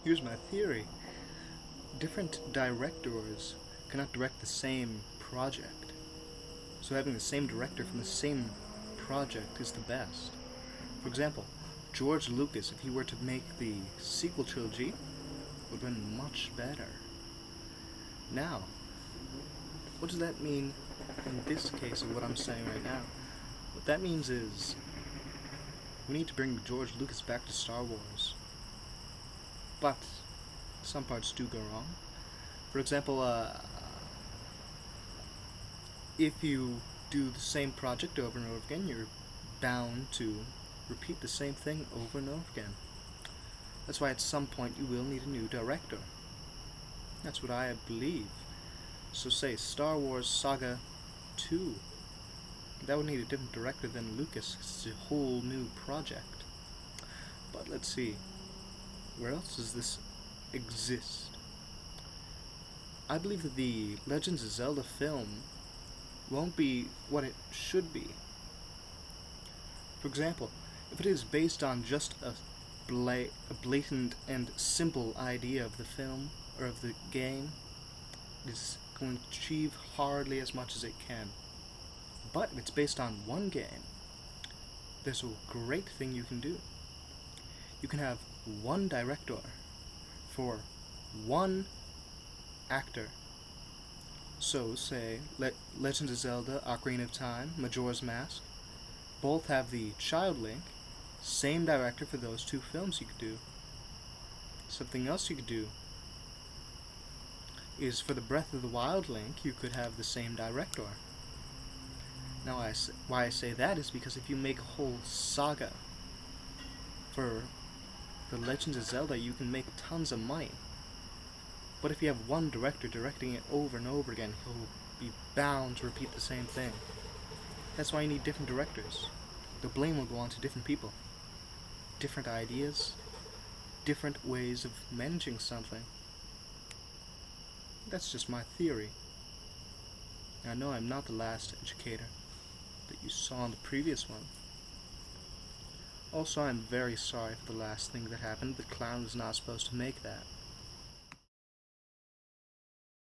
Here's my theory. Different directors cannot direct the same project. So having the same director from the same project is the best. For example, George Lucas, if he were to make the sequel trilogy, would have been much better. Now, what does that mean in this case of what I'm saying right now? What that means is we need to bring George Lucas back to Star Wars. But some parts do go wrong. For example, if you do the same project over and over again, you're bound to repeat the same thing over and over again. That's why at some point you will need a new director. That's what I believe. So say Star Wars Saga 2. That would need a different director than Lucas. It's a whole new project. But let's see. Where else does this exist? I believe that the Legends of Zelda film won't be what it should be. For example, if it is based on just a blatant and simple idea of the film or of the game, it is going to achieve hardly as much as it can. But if it's based on one game, there's a great thing you can do. You can have one director for one actor. So, say, Legend of Zelda, Ocarina of Time, Majora's Mask, both have the Child Link, same director for those two films you could do. Something else you could do is for the Breath of the Wild Link, you could have the same director. Now, why I say that is because if you make a whole saga for the Legends of Zelda, you can make tons of money. But if you have one director directing it over and over again, he'll be bound to repeat the same thing. That's why you need different directors. The blame will go on to different people. Different ideas, different ways of managing something. That's just my theory. I know I'm not the last educator that you saw in the previous one. Also, I'm very sorry for the last thing that happened. The clown was not supposed to make that.